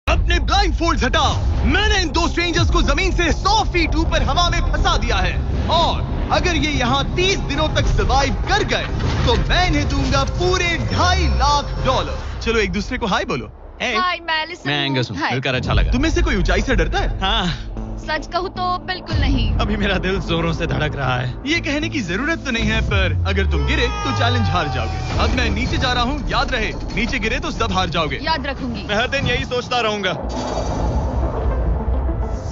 अपने blind folds हटाओ। मैंने इन दो स्ट्रेंजर्स को जमीन से 100 फीट ऊपर हवा में फंसा दिया है और अगर ये यहाँ 30 दिनों तक सर्वाइव कर गए तो मैं इन्हें दूंगा पूरे $2.5 लाख। चलो एक दूसरे को हाय बोलो। हाय, मैं एंगस हूँ, मिलकर अच्छा लगा। तुम में से कोई ऊंचाई से डरता है? हाँ, सच कहूँ तो बिल्कुल नहीं। अभी मेरा दिल जोरों से धड़क रहा है। ये कहने की जरूरत तो नहीं है, पर अगर तुम गिरे तो चैलेंज हार जाओगे। अब मैं नीचे जा रहा हूँ, याद रहे नीचे गिरे तो सब हार जाओगे। याद रखूंगी। मैं हर दिन यही सोचता रहूंगा।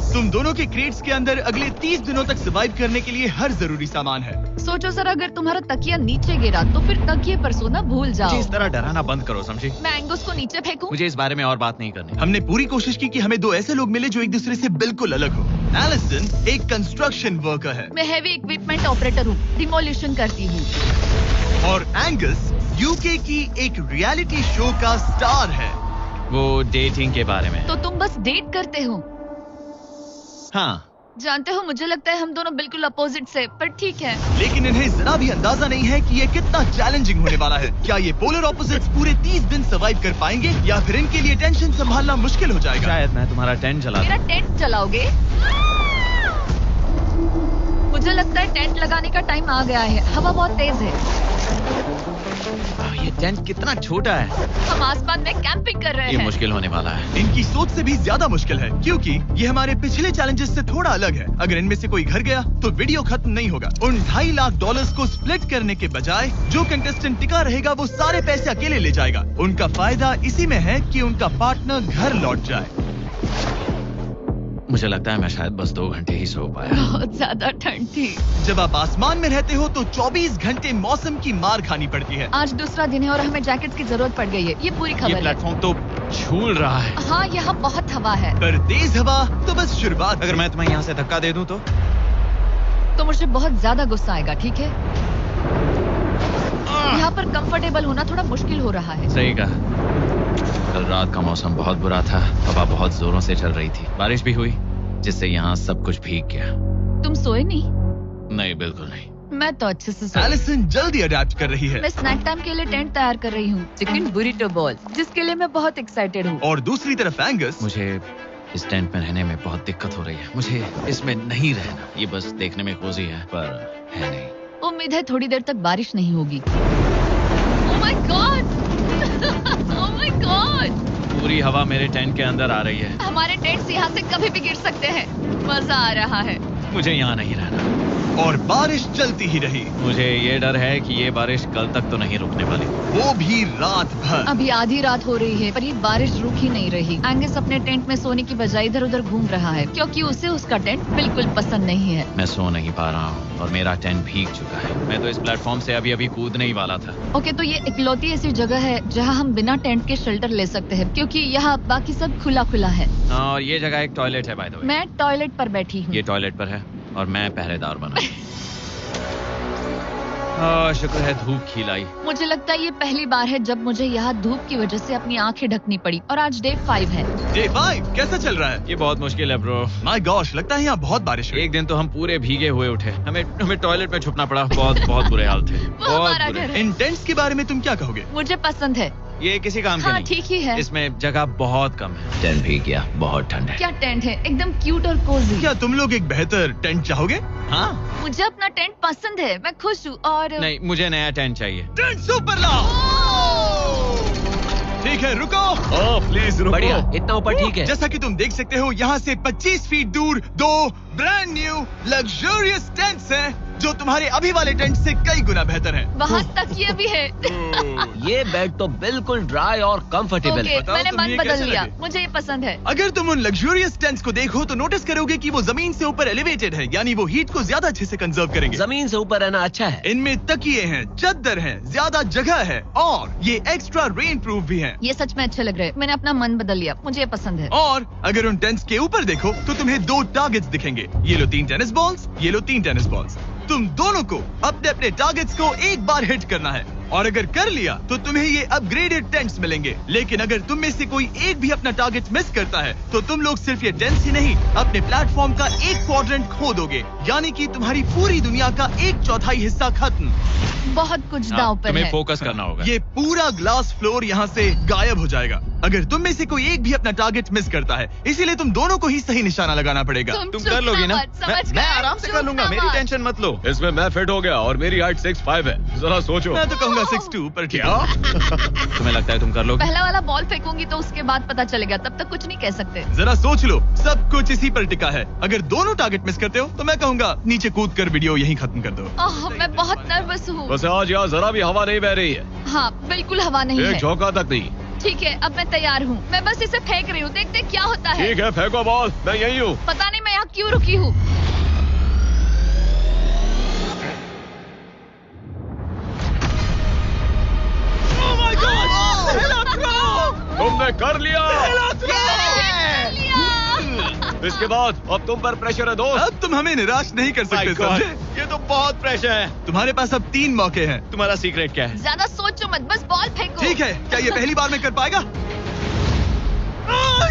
तुम दोनों के क्रेट्स के अंदर अगले 30 दिनों तक सर्वाइव करने के लिए हर जरूरी सामान है। सोचो सर, अगर तुम्हारा तकिया नीचे गिरा तो फिर तकिए पर सोना भूल जाओ। मुझे इस तरह डराना बंद करो, समझी? मैं एंगस को नीचे फेंकूं? मुझे इस बारे में और बात नहीं करनी। हमने पूरी कोशिश की कि हमें दो ऐसे लोग मिले जो एक दूसरे से बिल्कुल अलग हो। एलिसन एक कंस्ट्रक्शन वर्कर है मैं हेवी इक्विपमेंट ऑपरेटर हूँ, डिमोलिशन करती हूँ। और एंगस यूके की एक रियलिटी शो का स्टार है। वो डेटिंग के बारे में। तो तुम बस डेट करते हो? हाँ। जानते हो, मुझे लगता है हम दोनों बिल्कुल अपोजिट से, पर ठीक है। लेकिन इन्हें जरा भी अंदाजा नहीं है कि ये कितना चैलेंजिंग होने वाला है। क्या ये पोलर ऑपोजिट्स पूरे 30 दिन सर्वाइव कर पाएंगे या फिर इनके लिए टेंशन संभालना मुश्किल हो जाएगा? शायद मैं तुम्हारा टेंट चला दूं। मेरा टेंट चलाओगे? मुझे लगता है टेंट लगाने का टाइम आ गया है। हवा बहुत तेज है। ये टेंट कितना छोटा है। हम आसमान में कैंपिंग कर रहे ये हैं। मुश्किल होने वाला है। इनकी सोच से भी ज्यादा मुश्किल है, क्योंकि ये हमारे पिछले चैलेंजेस से थोड़ा अलग है। अगर इनमें से कोई घर गया तो वीडियो खत्म नहीं होगा। उन $2.5 लाख को स्प्लिट करने के बजाय जो कंटेस्टेंट टिका रहेगा वो सारे पैसे अकेले ले जाएगा। उनका फायदा इसी में है कि उनका पार्टनर घर लौट जाए। मुझे लगता है मैं शायद बस 2 घंटे ही सो पाया। बहुत ज्यादा ठंड थी। जब आप आसमान में रहते हो तो 24 घंटे मौसम की मार खानी पड़ती है। आज दूसरा दिन है और हमें जैकेट्स की जरूरत पड़ गई है। ये पूरी ये खबर है। प्लेटफॉर्म तो झूल रहा है। हाँ, यहाँ बहुत हवा है। पर तेज हवा तो बस शुरुआत। अगर मैं तुम्हें यहाँ से धक्का दे दूं तो मुझे बहुत ज्यादा गुस्सा आएगा, ठीक है? यहाँ पर कंफर्टेबल होना थोड़ा मुश्किल हो रहा है। सही कहा। कल रात का मौसम बहुत बुरा था। हवा बहुत जोरों से चल रही थी। बारिश भी हुई, जिससे यहाँ सब कुछ भीग गया। तुम सोए नहीं? नहीं, बिल्कुल नहीं। मैं तो अच्छे से सोई। एलिसन जल्दी अडेप्ट कर रही है। मैं स्नैक टाइम के लिए टेंट तैयार कर रही हूँ, चिकन बुरिटो बॉल, जिसके लिए मैं बहुत एक्साइटेड हूँ। और दूसरी तरफ एंगस। मुझे इस टेंट में रहने में बहुत दिक्कत हो रही है। मुझे इसमें नहीं रहना। ये बस देखने में कोजी है, पर है नहीं। उम्मीद है थोड़ी देर तक बारिश नहीं होगी। ओह my God! Oh my God! पूरी हवा मेरे टेंट के अंदर आ रही है। हमारे टेंट्स यहाँ से कभी भी गिर सकते हैं। मजा आ रहा है। मुझे यहाँ नहीं रहना। और बारिश चलती ही रही। मुझे ये डर है कि ये बारिश कल तक तो नहीं रुकने वाली। वो भी रात भर। अभी आधी रात हो रही है पर ये बारिश रुक ही नहीं रही। एंगस अपने टेंट में सोने की बजाय इधर उधर घूम रहा है, क्योंकि उसे उसका टेंट बिल्कुल पसंद नहीं है। मैं सो नहीं पा रहा हूँ और मेरा टेंट भीग चुका है। मैं तो इस प्लेटफॉर्म से अभी अभी कूदने ही वाला था। ओके, तो ये इकलौती ऐसी जगह है जहाँ हम बिना टेंट के शेल्टर ले सकते हैं, क्योंकि यहाँ बाकी सब खुला खुला है। और ये जगह एक टॉयलेट है, बाय द वे। मैं टॉयलेट पर बैठी हूँ। ये टॉयलेट पर है और मैं पहरेदार बना। शुक्र है धूप खिलाई। मुझे लगता है ये पहली बार है जब मुझे यहाँ धूप की वजह से अपनी आंखें ढकनी पड़ी। और आज डे 5 है। डे 5 कैसा चल रहा है? ये बहुत मुश्किल है ब्रो। माय गॉश, लगता है यहाँ बहुत बारिश हुई। एक दिन तो हम पूरे भीगे हुए उठे। हमें टॉयलेट में छुपना पड़ा। बहुत बुरे हाल थे। बहुत बुरे। इन टेंट्स के बारे में तुम क्या कहोगे? मुझे पसंद है। ये किसी काम का हाँ, नहीं। ठीक ही है। इसमें जगह बहुत कम है। टेंट भीग गया, बहुत ठंड है। क्या टेंट है, एकदम क्यूट और कोजी। क्या तुम लोग एक बेहतर टेंट चाहोगे? हाँ, मुझे अपना टेंट पसंद है, मैं खुश हूँ। और नहीं, मुझे नया टेंट चाहिए। टेंट सुपर लाओ। ठीक है, रुको। प्लीज रुको। बढ़िया, इतना ऊपर ठीक है। जैसा कि तुम देख सकते हो, यहाँ से 25 फीट दूर 2 ब्रांड न्यू लग्जरियस टेंट्स हैं, जो तुम्हारे अभी वाले टेंट से कई गुना बेहतर हैं। वहाँ तक ये भी है। ये बेड तो बिल्कुल ड्राई और कंफर्टेबल ओके, है। मैंने तुम मन ये बदल कैसे लिया। लगे? मुझे ये पसंद है। अगर तुम उन लग्जरियस टेंट्स को देखो तो नोटिस करोगे कि वो जमीन से ऊपर एलिवेटेड है, यानी वो हीट को ज्यादा अच्छे से कंजर्व करेंगे। जमीन से ऊपर रहना अच्छा है। इनमें तकिए हैं, चद्दर है, ज्यादा जगह है और ये एक्स्ट्रा रेन प्रूफ भी हैं। ये सच में अच्छे लग रहे हैं। मैंने अपना मन बदल लिया, मुझे ये पसंद है। और अगर उन टेंट्स के ऊपर देखो तो तुम्हें 2 टारगेट्स दिखेंगे। ये लो 3 टेनिस बॉल्स, ये लो 3 टेनिस बॉल्स। तुम दोनों को अपने अपने टारगेट्स को एक बार हिट करना है, और अगर कर लिया तो तुम्हें ये अपग्रेडेड टेंट्स मिलेंगे। लेकिन अगर तुम में से कोई एक भी अपना टारगेट मिस करता है तो तुम लोग सिर्फ ये टेंट्स ही नहीं, अपने प्लेटफॉर्म का एक क्वाड्रेंट खो दोगे, यानी कि तुम्हारी पूरी दुनिया का 1/4 हिस्सा खत्म। बहुत कुछ दांव पर तुम्हें है। फोकस करना होगा। ये पूरा ग्लास फ्लोर यहाँ से गायब हो जाएगा। अगर तुम में से कोई एक भी अपना टारगेट मिस करता है, इसीलिए तुम दोनों को ही सही निशाना लगाना पड़ेगा। तुम कर लोगी ना? मैं आराम से कर लूंगा, मेरी टेंशन मत लो। इसमें मैं फिट हो गया और मेरी हाइट 6'5" है। जरा सोचो। मैं तो कहूंगा 6'2", पर क्या? तुम्हें लगता है तुम कर लोगे? पहला वाला बॉल फेंकूंगी तो उसके बाद पता चलेगा, तब तक कुछ नहीं कह सकते। जरा सोच लो, सब कुछ इसी पर टिका है। अगर दोनों टारगेट मिस करते हो तो मैं कहूंगा नीचे कूद कर वीडियो यहीं खत्म कर दो। ओह, मैं बहुत नर्वस हूँ। बस आज यहाँ जरा भी हवा नहीं बह रही है। हाँ, बिल्कुल हवा नहीं एक है। झोंका तक नहीं। ठीक है, अब मैं तैयार हूँ। मैं बस इसे फेंक रही हूँ, देखते क्या होता है। ठीक है, फेंको बॉल, मैं यही हूँ। पता नहीं मैं यहाँ क्यों रुकी हूँ। तुमने कर लिया। इसके बाद अब तुम पर प्रेशर है दोस्त। अब तुम हमें निराश नहीं कर सकते, समझे? ये तो बहुत प्रेशर है। तुम्हारे पास अब 3 मौके हैं। तुम्हारा सीक्रेट क्या है? ज्यादा सोचो मत, बस बॉल फेंको। ठीक है, क्या ये पहली बार में कर पाएगा?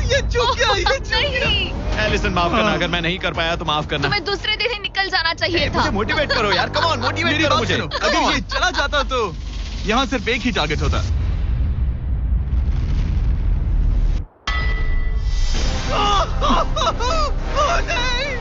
ये चूक गया, ये चूक गया। नहीं, एलिसन माफ करना, अगर मैं नहीं कर पाया तो माफ करना। तुम्हें दूसरे दिन ही निकल जाना चाहिए था। मुझे मोटिवेट करो यार, कम ऑन, मोटिवेट मेरी करो बात मुझे। सुनो, अगर ये चला जाता तो यहाँ सिर्फ एक ही टारगेट होता।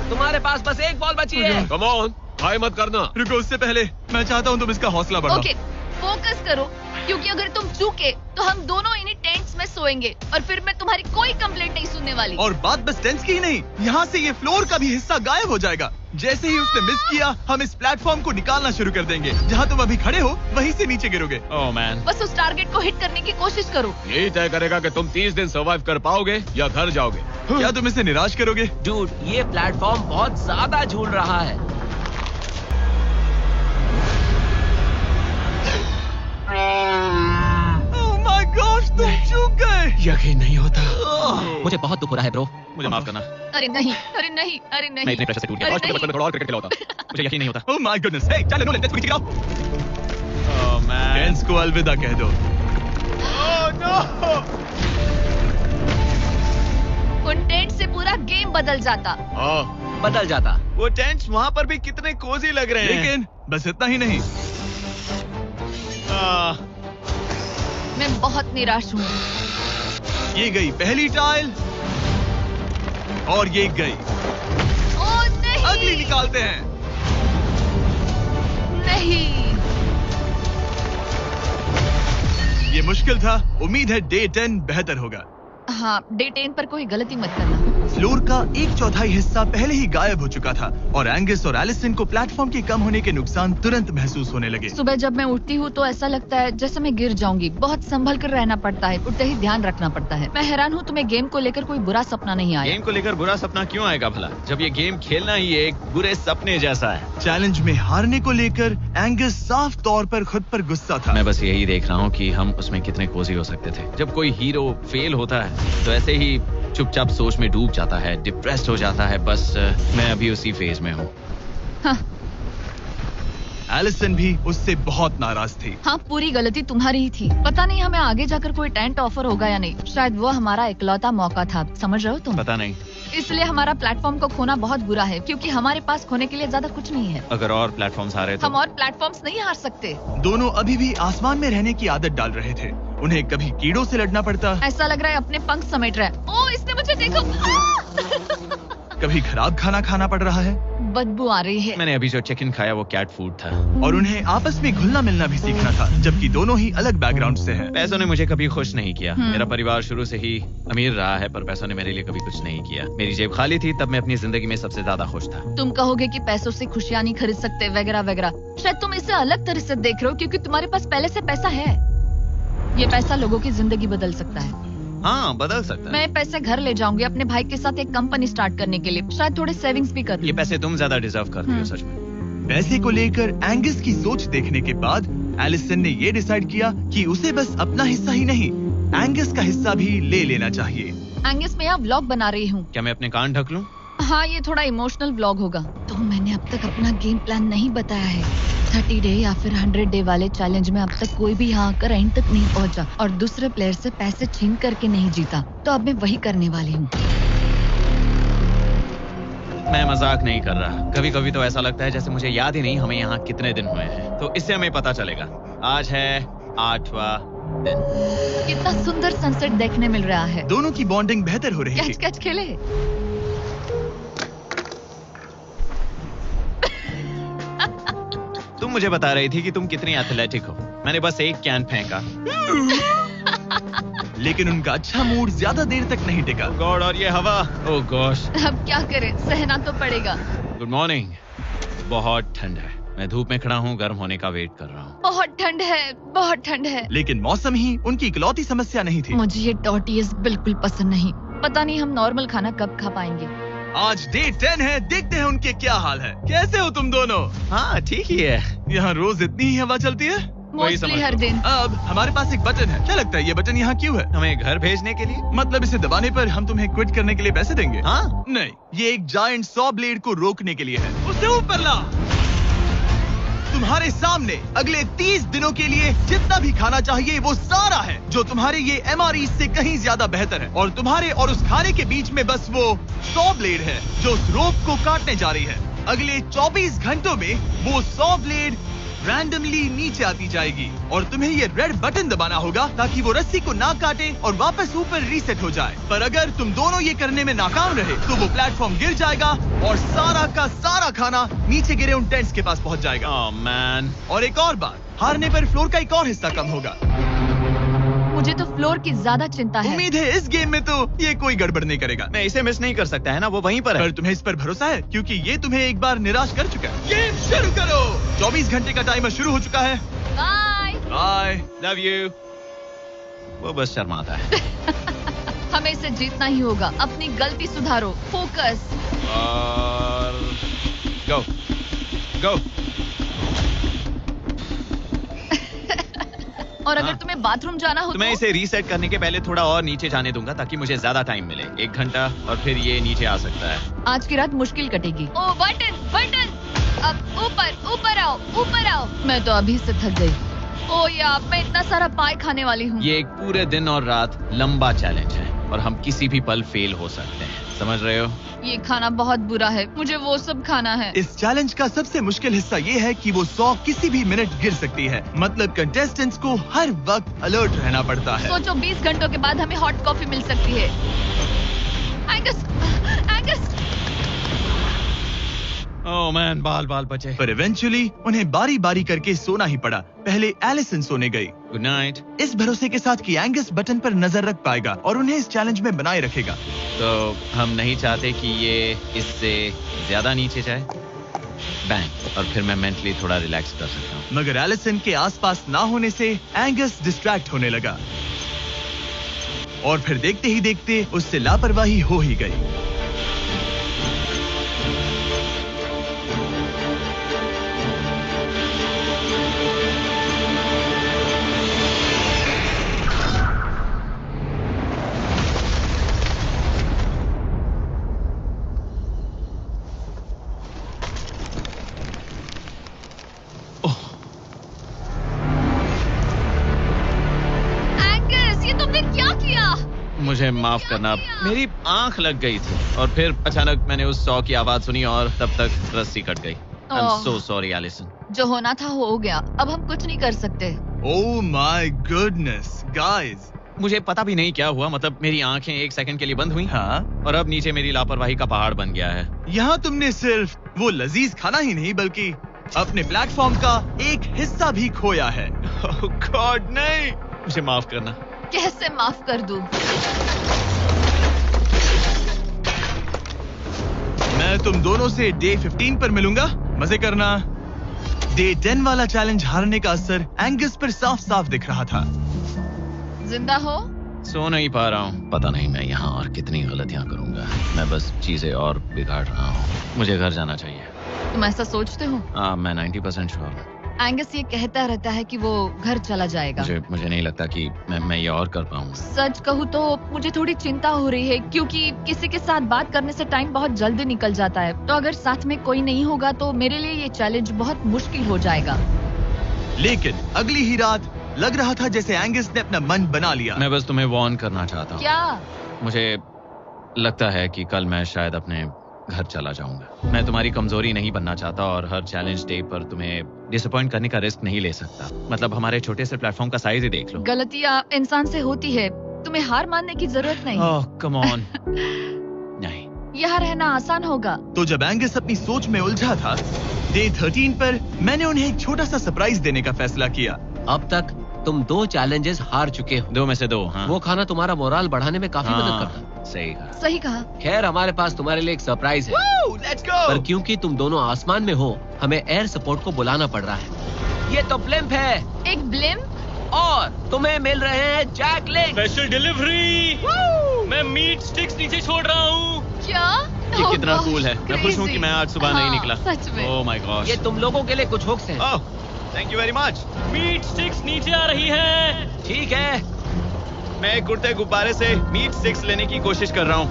तुम्हारे पास बस एक बॉल बची है। कम ऑन, हाय मत करना। रुको, उससे पहले मैं चाहता हूँ तुम इसका हौसला बढ़ाओ। ओके, फोकस करो, क्योंकि अगर तुम चूके तो हम दोनों इन्हीं टेंट्स में सोएंगे और फिर मैं तुम्हारी कोई कंप्लेंट नहीं सुनने वाली। और बात बस टेंस की ही नहीं, यहाँ से ये फ्लोर का भी हिस्सा गायब हो जाएगा। जैसे ही उसने मिस किया, हम इस प्लेटफॉर्म को निकालना शुरू कर देंगे। जहाँ तुम अभी खड़े हो, वहीं से नीचे गिरोगे। ओह मैन, बस उस टारगेट को हिट करने की कोशिश करो। यही तय करेगा कि तुम 30 दिन सर्वाइव कर पाओगे या घर जाओगे। क्या तुम इसे निराश करोगे? डूड, ये प्लेटफॉर्म बहुत ज्यादा झूल रहा है। ओह माय गॉड, तुम चूक गए। यकीन नहीं होता। मुझे बहुत दुख हो रहा है ब्रो। मुझे माफ करना, अरे नहीं, अरे नहीं, अरे नहीं। मैं इतने प्रेशर से टूट गया। अरे आज के नहीं। बचपन में थोड़ा और क्रिकेट खेला होता। मुझे यकीन नहीं होता। ओह माय गुडनेस, हे चलो let's quick out. Oh man, tense को अलविदा कह दो। Oh no. उन टेंट से पूरा गेम बदल जाता। बदल जाता। वो टेंट्स वहाँ पर भी कितने कोजी लग रहे हैं। लेकिन बस इतना ही नहीं, मैं बहुत निराश हूँ। ये गई पहली टाइल और ये गई ओह नहीं, अगली। निकालते हैं। नहीं। ये मुश्किल था, उम्मीद है डे 10 बेहतर होगा। हाँ, डे 10 पर कोई गलती मत करना। फ्लोर का 1/4 हिस्सा पहले ही गायब हो चुका था और एंगस और एलिसन को प्लेटफॉर्म के कम होने के नुकसान तुरंत महसूस होने लगे। सुबह जब मैं उठती हूँ तो ऐसा लगता है जैसे मैं गिर जाऊंगी। बहुत संभल कर रहना पड़ता है, उठते ही ध्यान रखना पड़ता है। मैं हैरान हूँ तुम्हें गेम को लेकर कोई बुरा सपना नहीं आया। गेम को लेकर बुरा सपना क्यों आएगा भला, जब ये गेम खेलना ही एक बुरे सपने जैसा है। चैलेंज में हारने को लेकर एंगस साफ तौर पर खुद पर गुस्सा था। मैं बस यही देख रहा हूँ कि हम उसमें कितने कोजी हो सकते थे। जब कोई हीरो फेल होता है तो ऐसे ही चुपचाप सोच में डूब जाता है, डिप्रेस्ड हो जाता है। बस मैं अभी उसी फेज में हूँ। हाँ, एलिसन भी उससे बहुत नाराज थी। हाँ, पूरी गलती तुम्हारी ही थी। पता नहीं हमें आगे जाकर कोई टेंट ऑफर होगा या नहीं। शायद वो हमारा इकलौता मौका था, समझ रहे हो तुम? पता नहीं, इसलिए हमारा प्लेटफॉर्म को खोना बहुत बुरा है, क्योंकि हमारे पास खोने के लिए ज्यादा कुछ नहीं है। अगर और प्लेटफॉर्म्स आ रहे तो हम और प्लेटफॉर्म्स नहीं हार सकते। दोनों अभी भी आसमान में रहने की आदत डाल रहे थे। उन्हें कभी कीड़ों से लड़ना पड़ता, ऐसा लग रहा है अपने पंख समेट रहा है। ओह, इसने मुझे देखो। कभी खराब खाना खाना पड़ रहा है बदबू आ रही है। मैंने अभी जो चिकन खाया वो कैट फूड था। और उन्हें आपस में घुलना मिलना भी सीखना था, जबकि दोनों ही अलग बैकग्राउंड से हैं। पैसों ने मुझे कभी खुश नहीं किया। मेरा परिवार शुरू से ही अमीर रहा है, पर पैसों ने मेरे लिए कभी कुछ नहीं किया। मेरी जेब खाली थी तब मैं अपनी जिंदगी में सबसे ज्यादा खुश था। तुम कहोगे कि पैसों से खुशियां नहीं खरीद सकते वगैरह वगैरह। शायद तुम इसे अलग तरह से देख रहे हो, क्योंकि तुम्हारे पास पहले से पैसा है। ये पैसा लोगों की जिंदगी बदल सकता है। हाँ, बदल सकता है। मैं पैसे घर ले जाऊंगी अपने भाई के साथ एक कंपनी स्टार्ट करने के लिए। शायद थोड़े सेविंग्स भी कर लूं। ये पैसे तुम ज्यादा डिजर्व करती हो सच में। पैसे को लेकर एंगस की सोच देखने के बाद एलिसन ने ये डिसाइड किया कि उसे बस अपना हिस्सा ही नहीं, एंगस का हिस्सा भी ले लेना चाहिए। एंगस, मैं यहाँ व्लॉग बना रही हूँ। क्या मैं अपने कान ढक लूं? हाँ, ये थोड़ा इमोशनल व्लॉग होगा। तो मैंने अब तक अपना गेम प्लान नहीं बताया है। 30 डे या फिर 100 डे वाले चैलेंज में अब तक कोई भी यहाँ आकर एंड तक नहीं पहुँचा और दूसरे प्लेयर से पैसे छीन करके नहीं जीता। तो अब मैं वही करने वाली हूँ। मैं मजाक नहीं कर रहा। कभी कभी तो ऐसा लगता है जैसे मुझे याद ही नहीं हमें यहाँ कितने दिन हुए हैं। तो इससे हमें पता चलेगा। आज है 8वां दिन। कितना सुंदर सनसेट देखने मिल रहा है। दोनों की बॉन्डिंग बेहतर हो रही कैच है। कैच खेले। तुम मुझे बता रही थी कि तुम कितनी एथलेटिक हो। मैंने बस एक कैन फेंका। लेकिन उनका अच्छा मूड ज्यादा देर तक नहीं टिका। गॉड, और ये हवा। ओह गॉश। अब क्या करें, सहना तो पड़ेगा। Good morning. बहुत ठंड है। मैं धूप में खड़ा हूँ, गर्म होने का वेट कर रहा हूँ। बहुत ठंड है, बहुत ठंड है। लेकिन मौसम ही उनकी इकलौती समस्या नहीं थी। मुझे ये टॉर्टियस बिल्कुल पसंद नहीं। पता नहीं हम नॉर्मल खाना कब खा पाएंगे। आज डे 10 है, देखते हैं उनके क्या हाल है। कैसे हो तुम दोनों? हाँ ठीक ही है। यहाँ रोज इतनी ही हवा चलती है? मोस्टली हर दिन। अब हमारे पास एक बटन है। क्या लगता है ये बटन यहाँ क्यों है? हमें घर भेजने के लिए? मतलब इसे दबाने पर हम तुम्हें क्विट करने के लिए पैसे देंगे? हाँ। नहीं, ये एक जायंट सॉ ब्लेड को रोकने के लिए है। उसे ऊपर ला। तुम्हारे सामने अगले 30 दिनों के लिए जितना भी खाना चाहिए वो सारा है, जो तुम्हारे ये MRE से कहीं ज्यादा बेहतर है। और तुम्हारे और उस खाने के बीच में बस वो सॉ ब्लेड है जो उस रोप को काटने जा रही है। अगले 24 घंटों में वो सॉ ब्लेड रैंडमली नीचे आती जाएगी और तुम्हें ये रेड बटन दबाना होगा ताकि वो रस्सी को ना काटे और वापस ऊपर रीसेट हो जाए। पर अगर तुम दोनों ये करने में नाकाम रहे तो वो प्लेटफॉर्म गिर जाएगा और सारा का सारा खाना नीचे गिरे उन टेंट्स के पास पहुंच जाएगा। Oh man. और एक और बात, हारने पर फ्लोर का एक और हिस्सा कम होगा। मुझे तो फ्लोर की ज्यादा चिंता है। उम्मीद है इस गेम में तो ये कोई गड़बड़ नहीं करेगा। मैं इसे मिस नहीं कर सकता है ना, वो वहीं पर है। पर तुम्हें इस पर भरोसा है क्योंकि ये तुम्हें एक बार निराश कर चुका है। गेम शुरू करो। 24 घंटे का टाइमर शुरू हो चुका है। बाय। बाय। Love you. वो बस शर्माता है। हमें इसे जीतना ही होगा। अपनी गलती सुधारो। फोकस। और गो गो। और अगर हाँ। तुम्हें बाथरूम जाना हो तो मैं इसे रीसेट करने के पहले थोड़ा और नीचे जाने दूंगा ताकि मुझे ज्यादा टाइम मिले। 1 घंटा और फिर ये नीचे आ सकता है। आज की रात मुश्किल कटेगी। ओ बटन बटन। अब ऊपर ऊपर आओ, ऊपर आओ। मैं तो अभी से थक गई। ओ यार, मैं इतना सारा पाई खाने वाली हूँ। ये एक पूरे दिन और रात लंबा चैलेंज है और हम किसी भी पल फेल हो सकते हैं, समझ रहे हो? ये खाना बहुत बुरा है। मुझे वो सब खाना है। इस चैलेंज का सबसे मुश्किल हिस्सा ये है कि वो 100 किसी भी मिनट गिर सकती है। मतलब कंटेस्टेंट्स को हर वक्त अलर्ट रहना पड़ता है। सोचो 20 घंटों के बाद हमें हॉट कॉफी मिल सकती है। Angus, Angus. ओह मैन, बाल बाल बचे। पर इवेंचुअली उन्हें बारी बारी करके सोना ही पड़ा। पहले एलिसन सोने गई, गुड नाइट। इस भरोसे के साथ कि एंगस बटन पर नजर रख पाएगा और उन्हें इस चैलेंज में बनाए रखेगा। तो हम नहीं चाहते कि ये इससे ज्यादा नीचे जाए। बैंग, और फिर मैं मेंटली थोड़ा रिलैक्स कर सकता हूँ। मगर एलिसन के आसपास ना होने से एंगस डिस्ट्रैक्ट होने लगा और फिर देखते ही देखते उससे लापरवाही हो ही गई। मुझे माफ करना, मेरी आंख लग गई थी और फिर अचानक मैंने उस 100 की आवाज सुनी और तब तक रस्सी कट गई। I'm so sorry, Allison. जो होना था हो गया। अब हम कुछ नहीं कर सकते। Oh my goodness, guys. मुझे पता भी नहीं क्या हुआ, मतलब मेरी आंखें 1 सेकंड के लिए बंद हुई। हाँ? और अब नीचे मेरी लापरवाही का पहाड़ बन गया है। यहाँ तुमने सिर्फ वो लजीज खाना ही नहीं बल्कि अपने प्लेटफॉर्म का एक हिस्सा भी खोया है। Oh God, नहीं। मुझे माफ करना। कैसे माफ कर दूं? मैं तुम दोनों से डे 15 पर मिलूंगा। मजे करना। डे 10 वाला चैलेंज हारने का असर एंगस पर साफ साफ दिख रहा था। जिंदा हो? सो नहीं पा रहा हूँ। पता नहीं मैं यहाँ और कितनी गलतियाँ करूँगा। मैं बस चीजें और बिगाड़ रहा हूँ। मुझे घर जाना चाहिए। तुम ऐसा सोचते हो? मैं 90% श्योर हूँ। एंगस ये कहता रहता है कि वो घर चला जाएगा। मुझे नहीं लगता कि मैं ये और कर पाऊँ। सच कहूँ तो मुझे थोड़ी चिंता हो रही है क्योंकि किसी के साथ बात करने से टाइम बहुत जल्दी निकल जाता है। तो अगर साथ में कोई नहीं होगा तो मेरे लिए ये चैलेंज बहुत मुश्किल हो जाएगा। लेकिन अगली ही रात लग रहा था जैसे एंगस ने अपना मन बना लिया। मैं बस तुम्हें वार्न करना चाहता हूँ। क्या? मुझे लगता है कि कल मैं शायद अपने घर चला जाऊंगा। मैं तुम्हारी कमजोरी नहीं बनना चाहता और हर चैलेंज डे पर तुम्हें डिसअपॉइंट करने का रिस्क नहीं ले सकता। मतलब हमारे छोटे से प्लेटफॉर्म का साइज ही देख लो। गलतियाँ इंसान से होती है, तुम्हें हार मानने की जरूरत नहीं। ओह कम ऑन। नहीं, यहाँ रहना आसान होगा। तो जब एंगस अपनी सोच में उलझा था, डे 13 पर मैंने उन्हें एक छोटा सा सरप्राइज देने का फैसला किया। अब तक तुम 2 चैलेंजेस हार चुके हो। 2 में से 2। हाँ। वो खाना तुम्हारा मोराल बढ़ाने में काफी मदद करता। सही कहा। सही कहा। खैर हमारे पास तुम्हारे लिए एक सरप्राइज है। Let's go. पर क्योंकि तुम दोनों आसमान में हो, हमें एयर सपोर्ट को बुलाना पड़ रहा है। ये तो ब्लिम्प है एक ब्लिम? और तुम्हें मिल रहे हैं जैक लिंक। Special delivery. मैं मीट स्टिक्स नीचे छोड़ रहा हूँ। क्या? ये कितना कूल है। मैं खुश हूँ कि मैं आज सुबह नहीं निकला। सच में। Oh my god. ये तुम लोगों के लिए कुछ हुक्स हैं। Oh thank you very much. Meat sticks नीचे आ रही है। ठीक है, मैं एक उड़ते गुब्बारे से मीट स्टिक्स लेने की कोशिश कर रहा हूँ।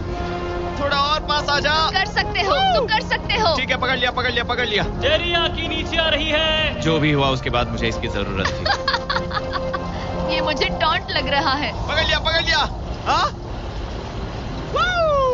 थोड़ा और पास आ जा। कर सकते हो, तुम कर सकते हो। ठीक है, पकड़ लिया पकड़ लिया पकड़ लिया। टेरियाकी नीचे आ रही है। जो भी हुआ उसके बाद मुझे इसकी जरूरत थी। ये मुझे टॉन्ट लग रहा है। पकड़ लिया पकड़ लिया। हाँ?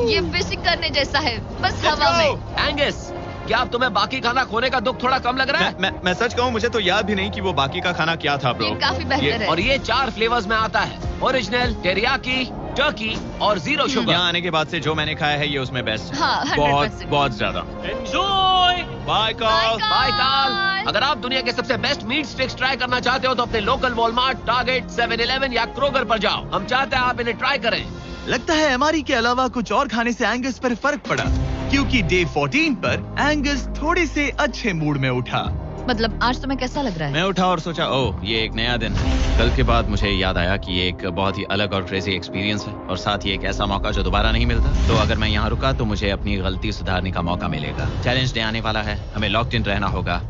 ये फिशिंग करने जैसा है, बस हवा में। एंगस, क्या अब तुम्हें बाकी खाना खोने का दुख थोड़ा कम लग रहा है? मैं सच कहूँ, मुझे तो याद भी नहीं कि वो बाकी का खाना क्या था ब्रो। ये काफी बेहतर है। और ये 4 फ्लेवर्स में आता है, ओरिजिनल, टेरियाकी, टर्की और 0 शुगर। यहाँ आने के बाद से जो मैंने खाया है ये उसमें बेस्ट है। हाँ, 100%। बहुत ज्यादा। Enjoy. Bye call. Bye Carl. अगर आप दुनिया के सबसे बेस्ट मीट स्टिक्स ट्राई करना चाहते हो तो अपने लोकल वॉलमार्ट, टारगेट, 7-Eleven या क्रोगर पर जाओ। हम चाहते हैं आप इन्हें ट्राई करें। लगता है एमआरई के अलावा कुछ और खाने से एंगस पर फर्क पड़ा, क्योंकि डे 14 पर एंगस थोड़े से अच्छे मूड में उठा। मतलब आज तुम्हें कैसा लग रहा है? मैं उठा और सोचा, ओह ये एक नया दिन है। कल के बाद मुझे याद आया कि ये एक बहुत ही अलग और क्रेजी एक्सपीरियंस है और साथ ही एक ऐसा मौका जो दोबारा नहीं मिलता। तो अगर मैं यहाँ रुका तो मुझे अपनी गलती सुधारने का मौका मिलेगा। चैलेंज डे आने वाला है, हमें लॉक्ड इन रहना होगा।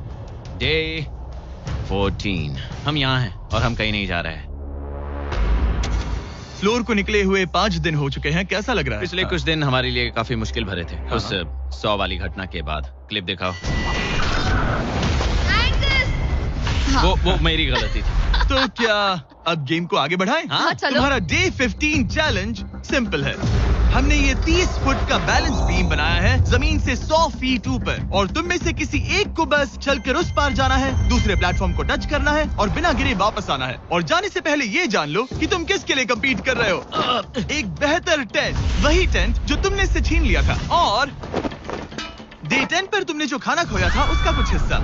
डे 14 हम यहाँ हैं और हम कहीं नहीं जा रहे हैं। फ्लोर को निकले हुए 5 दिन हो चुके हैं, कैसा लग रहा है? पिछले कुछ दिन हमारे लिए काफी मुश्किल भरे थे। उस 100 वाली घटना के बाद। क्लिप दिखाओ। हाँ। वो मेरी गलती थी। तो क्या अब गेम को आगे बढ़ाएं? हाँ, चलो। तुम्हारा डे 15 चैलेंज सिंपल है। हमने ये 30 फुट का बैलेंस बीम बनाया है जमीन से 100 फीट ऊपर, और तुम में से किसी एक को बस चलकर उस पार जाना है, दूसरे प्लेटफॉर्म को टच करना है और बिना गिरे वापस आना है। और जाने से पहले ये जान लो कि तुम किसके लिए कम्पीट कर रहे हो। एक बेहतर टेंट, वही टेंट जो तुमने इससे छीन लिया था, और डे 10 पर तुमने जो खाना खोया था उसका कुछ हिस्सा।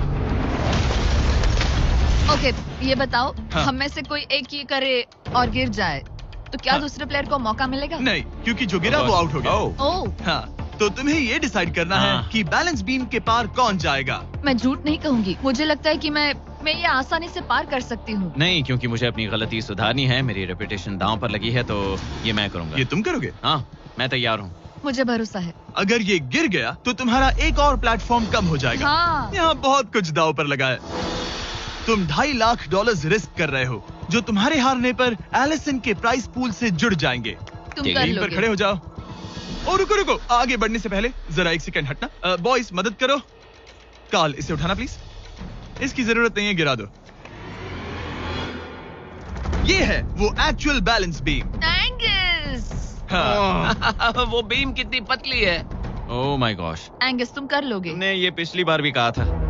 ओके, ये बताओ, हाँ। हम में से कोई एक ये करे और गिर जाए तो क्या हाँ। दूसरे प्लेयर को मौका मिलेगा? नहीं, क्योंकि जो गिरा वो आउट हो गया। ओह, हाँ, तो तुम्हें ये डिसाइड करना है हाँ। कि बैलेंस बीम के पार कौन जाएगा। मैं झूठ नहीं कहूंगी, मुझे लगता है कि मैं ये आसानी से पार कर सकती हूँ। नहीं, क्योंकि मुझे अपनी गलती सुधारनी है। मेरी रेपुटेशन दांव पर लगी है, तो ये मैं करूंगा। ये तुम करोगे? हाँ, मैं तैयार हूँ। मुझे भरोसा है। अगर ये गिर गया तो तुम्हारा एक और प्लेटफॉर्म कम हो जाएगा। हाँ। यहाँ बहुत कुछ दांव पर लगा है। तुम $2.5 लाख रिस्क कर रहे हो, जो तुम्हारे हारने पर एलिसन के प्राइस पूल से जुड़ जाएंगे। तुम ठीक कर है, यहीं पर लोगे। खड़े हो जाओ। और रुको, आगे बढ़ने से पहले जरा 1 सेकंड हटना। बॉयज मदद करो। कार्ल, इसे उठाना प्लीज। इसकी जरूरत नहीं है, गिरा दो। ये है वो एक्चुअल बैलेंस बीम। एंगस, हाँ। वो बीम कितनी पतली है। ओह माय गॉश, एंगस तुम कर लोगे। तुमने ये पिछली बार भी कहा था।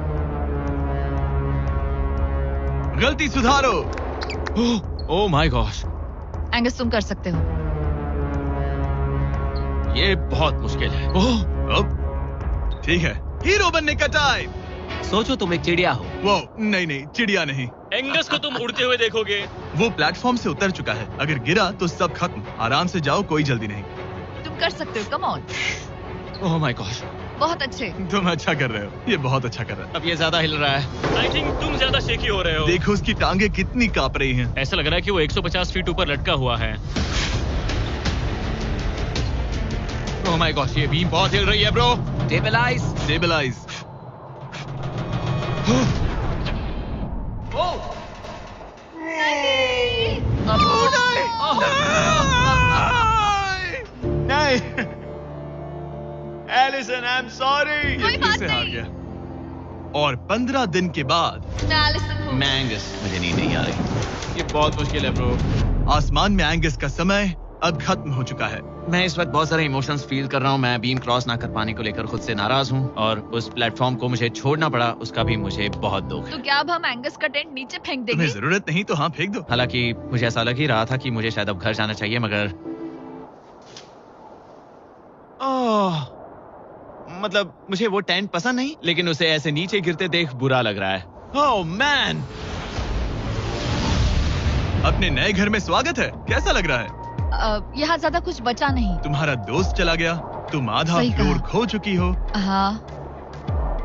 गलती सुधारो। ओह माय गॉश, एंगस तुम कर सकते हो। ये बहुत मुश्किल है। अब ठीक है, हीरो बनने का टाइम। सोचो तुम एक चिड़िया हो। वो नहीं, चिड़िया नहीं। एंगस को तुम उड़ते हुए देखोगे। वो प्लेटफॉर्म से उतर चुका है, अगर गिरा तो सब खत्म। आराम से जाओ, कोई जल्दी नहीं। तुम कर सकते हो, come on. Oh my gosh, बहुत अच्छे। तुम अच्छा कर रहे हो, ये बहुत अच्छा कर रहा है। अब ये ज्यादा हिल रहा है। आई थिंक तुम ज्यादा शेकी हो रहे हो। देखो उसकी टांगे कितनी कांप रही हैं। ऐसा लग रहा है कि वो 150 फीट ऊपर लटका हुआ है। ओह माय गॉश, ये बीम बहुत हिल रही है ब्रो। स्टेबलाइज। स्टेबलाइज। नहीं, एलिसन, आई एम सॉरी। कोई बात हार नहीं। गया। और 15 दिन के बाद मैं एलिसन हूँ। मैं एंगस, मुझे नींद नहीं आ रही। ये बहुत मुश्किल है ब्रो। आसमान में एंगस का समय अब खत्म हो चुका है। मैं इस वक्त बहुत सारे इमोशंस फील कर रहा हूँ। मैं बीम क्रॉस ना कर पाने को लेकर खुद से नाराज हूँ और उस प्लेटफॉर्म को मुझे छोड़ना पड़ा, उसका भी मुझे बहुत दुख है। तो क्या अब हम एंगस का टेंट नीचे फेंक देंगे? तुम्हें जरूरत नहीं तो हाँ फेंक दो। हालांकि मुझे ऐसा लग ही रहा था कि मुझे शायद अब घर जाना चाहिए, मगर मतलब मुझे वो टेंट पसंद नहीं, लेकिन उसे ऐसे नीचे गिरते देख बुरा लग रहा है। Oh man! अपने नए घर में स्वागत है। कैसा लग रहा है? यहाँ ज्यादा कुछ बचा नहीं। तुम्हारा दोस्त चला गया, तुम आधा सही कहा। फ्लोर खो चुकी हो। हाँ,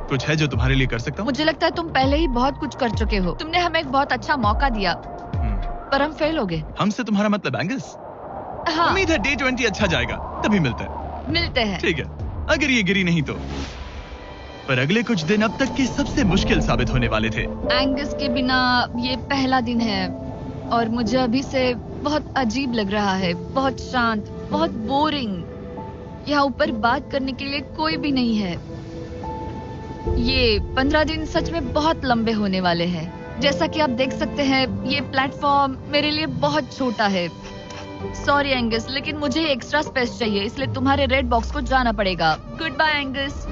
कुछ है जो तुम्हारे लिए कर सकता हूँ? मुझे लगता है तुम पहले ही बहुत कुछ कर चुके हो। तुमने हमें एक बहुत अच्छा मौका दिया, पर हम फेल हो गए। हमसे तुम्हारा मतलब एंगस? हाँ, उम्मीद है डे 20 अच्छा जाएगा, तभी मिलते हैं। मिलते हैं। ठीक है, अगर ये गिरी नहीं तो। पर अगले कुछ दिन अब तक के सबसे मुश्किल साबित होने वाले थे। एंगस के बिना ये पहला दिन है और मुझे अभी से बहुत अजीब लग रहा है, बहुत शांत, बहुत बोरिंग। यहाँ ऊपर बात करने के लिए कोई भी नहीं है। ये 15 दिन सच में बहुत लंबे होने वाले हैं। जैसा कि आप देख सकते हैं, ये प्लेटफॉर्म मेरे लिए बहुत छोटा है। सॉरी एंगस, लेकिन मुझे एक्स्ट्रा स्पेस चाहिए, इसलिए तुम्हारे रेड बॉक्स को जाना पड़ेगा। Good bye Angus.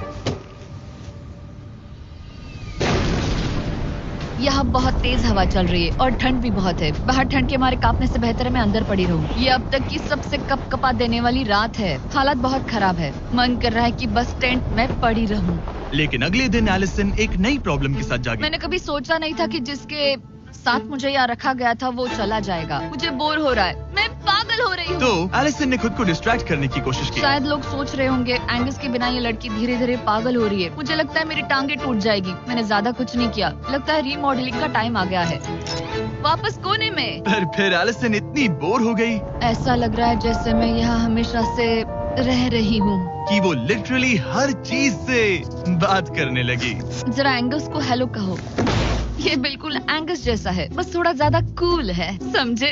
यहाँ बहुत तेज हवा चल रही है और ठंड भी बहुत है। बाहर ठंड के मारे कांपने से बेहतर है मैं अंदर पड़ी रहूं। ये अब तक की सबसे कपकपा देने वाली रात है। हालत बहुत खराब है। मन कर रहा है कि बस टेंट में पड़ी रहूं। लेकिन अगले दिन एलिसन एक नई प्रॉब्लम के साथ जागी। मैंने कभी सोचा नहीं था कि जिसके साथ मुझे यहाँ रखा गया था वो चला जाएगा। मुझे बोर हो रहा है, मैं पागल हो रही हूँ। तो एलिसन ने खुद को डिस्ट्रैक्ट करने की कोशिश की। शायद लोग सोच रहे होंगे एंगस के बिना ये लड़की धीरे धीरे पागल हो रही है। मुझे लगता है मेरी टांगे टूट जाएगी। मैंने ज्यादा कुछ नहीं किया। लगता है रीमॉडलिंग का टाइम आ गया है। वापस कोने में। पर फिर एलिसन इतनी बोर हो गई ऐसा लग रहा है जैसे मैं यहाँ हमेशा से रह रही हूँ। कि वो लिटरली हर चीज से बात करने लगी। जरा एंगस को हेलो कहो। ये बिल्कुल एंगस जैसा है, बस थोड़ा ज्यादा कूल है, समझे?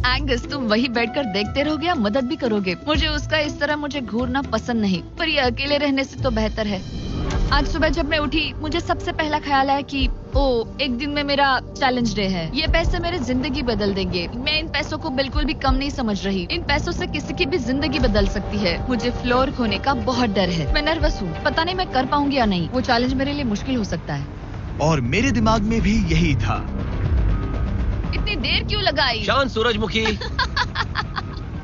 एंगस, तुम वही बैठकर देखते रहोगे या मदद भी करोगे? मुझे उसका इस तरह मुझे घूरना पसंद नहीं, पर ये अकेले रहने से तो बेहतर है। आज सुबह जब मैं उठी, मुझे सबसे पहला ख्याल आया कि एक दिन में मेरा चैलेंज डे है। ये पैसे मेरी जिंदगी बदल देंगे। मैं इन पैसों को बिल्कुल भी कम नहीं समझ रही। इन पैसों से किसी की भी जिंदगी बदल सकती है। मुझे फ्लोर खोने का बहुत डर है। मैं नर्वस हूँ, पता नहीं मैं कर पाऊंगी या नहीं। वो चैलेंज मेरे लिए मुश्किल हो सकता है। और मेरे दिमाग में भी यही था। इतनी देर क्यों लगाई? शांत सूरजमुखी।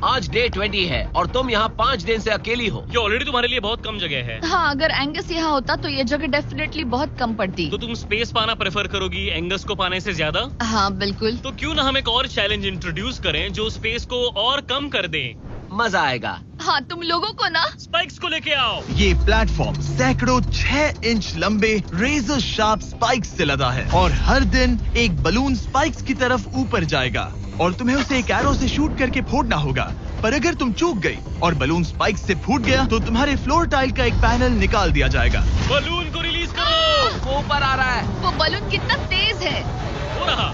आज डे 20 है और तुम यहाँ 5 दिन से अकेली हो। ये ऑलरेडी तुम्हारे लिए बहुत कम जगह है। हाँ, अगर एंगस यहाँ होता तो ये जगह डेफिनेटली बहुत कम पड़ती। तो तुम स्पेस पाना प्रेफर करोगी एंगस को पाने से ज्यादा? हाँ बिल्कुल। तो क्यों ना हम एक और चैलेंज इंट्रोड्यूस करें जो स्पेस को और कम कर दे। मजा आएगा। हाँ, तुम लोगों को ना स्पाइक्स को लेके आओ। ये प्लेटफॉर्म सैकड़ों 6 इंच लंबे रेजर शार्प स्पाइक्स से लदा है और हर दिन एक बलून स्पाइक्स की तरफ ऊपर जाएगा और तुम्हें उसे एक एरो से शूट करके फोड़ना होगा। पर अगर तुम चूक गई और बलून स्पाइक्स से फूट गया तो तुम्हारे फ्लोर टाइल का एक पैनल निकाल दिया जाएगा। बलून को रिलीज करो। वो ऊपर आ रहा है। वो बलून कितना तेज है। हो रहा।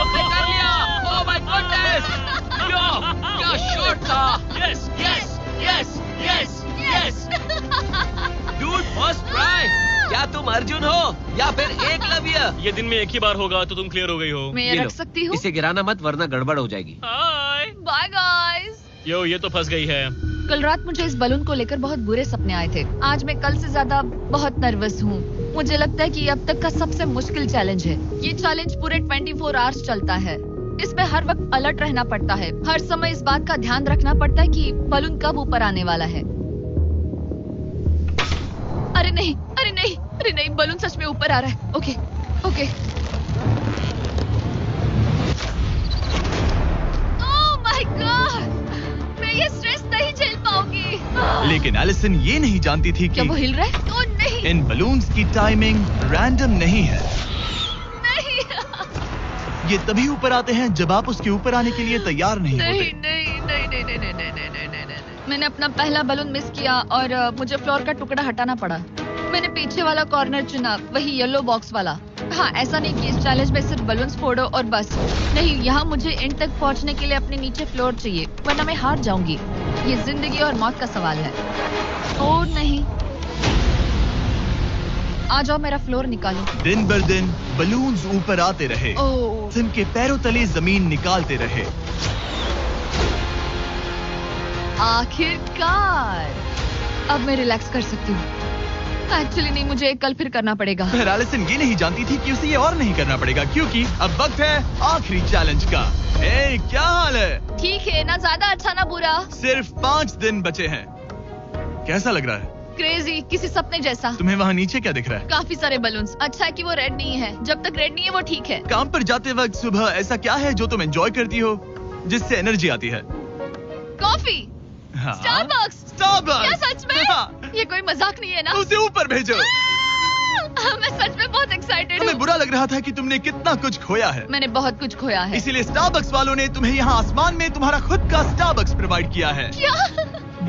कर लिया। Oh my goodness. क्या शॉट था। Yes yes yes yes yes. Dude, first try. क्या तुम अर्जुन हो या फिर एकलव्य? ये दिन में एक ही बार होगा तो तुम क्लियर हो गई हो। मैं ये रख लो। सकती हूँ? इसे गिराना मत वरना गड़बड़ हो जाएगी। हाय। Bye guys. यो, ये तो फंस गई है। कल रात मुझे इस बलून को लेकर बहुत बुरे सपने आए थे। आज मैं कल से ज्यादा बहुत नर्वस हूँ। मुझे लगता है कि ये अब तक का सबसे मुश्किल चैलेंज है। ये चैलेंज पूरे 24 आवर्स चलता है। इसमें हर वक्त अलर्ट रहना पड़ता है। हर समय इस बात का ध्यान रखना पड़ता है कि बलून कब ऊपर आने वाला है। अरे नहीं, अरे नहीं, अरे नहीं, बलून सच में ऊपर आ रहा है। Okay okay. Oh my God, मैं ये स्ट्रेस नहीं झेल पाऊंगी। लेकिन एलिसन ये नहीं जानती थी क्या वो कि हिल रहा है? ओह नहीं, इन बलून्स की टाइमिंग रैंडम नहीं है। नहीं, ये तभी ऊपर आते हैं जब आप उसके ऊपर आने के लिए तैयार नहीं नहीं, होते। नहीं, नहीं, नहीं, नहीं, नहीं, नहीं, नहीं, नहीं, नहीं, नहीं। मैंने अपना पहला बलून मिस किया और मुझे फ्लोर का टुकड़ा हटाना पड़ा। मैंने पीछे वाला कॉर्नर चुना, वही येलो बॉक्स वाला। हाँ, ऐसा नहीं कि इस चैलेंज में सिर्फ बलून्स फोड़ो और बस। नहीं, यहाँ मुझे एंड तक पहुँचने के लिए अपने नीचे फ्लोर चाहिए, वरना मैं हार जाऊंगी। ये जिंदगी और मौत का सवाल है। ओ नहीं, आ जाओ, मेरा फ्लोर निकालो। दिन बर दिन बलून्स ऊपर आते रहे, ओह, सिम के पैरों तले जमीन निकालते रहे। आखिरकार अब मैं रिलैक्स कर सकती हूँ। एक्चुअली नहीं, मुझे कल फिर करना पड़ेगा। पर एलिसन ये नहीं जानती थी कि उसे ये और नहीं करना पड़ेगा, क्योंकि अब वक्त है आखिरी चैलेंज का। ए, क्या हाल है? ठीक है, ना ज्यादा अच्छा ना बुरा। सिर्फ 5 दिन बचे हैं। कैसा लग रहा है? क्रेजी, किसी सपने जैसा। तुम्हें वहाँ नीचे क्या दिख रहा है? काफी सारे बलून्स। अच्छा है कि वो रेड नहीं है। जब तक रेड नहीं है वो ठीक है। काम पर जाते वक्त सुबह ऐसा क्या है जो तुम एंजॉय करती हो, जिससे एनर्जी आती है? कॉफी। हाँ? स्टारबक्स। स्टारबक्स। क्या सच में? हाँ। ये कोई मजाक नहीं है ना? उसे ऊपर भेजो। मैं सच में बहुत एक्साइटेड हमें हूँ। बुरा लग रहा था कि तुमने कितना कुछ खोया है। मैंने बहुत कुछ खोया है। इसीलिए स्टारबक्स वालों ने तुम्हें यहाँ आसमान में तुम्हारा खुद का स्टारबक्स प्रोवाइड किया है। क्या?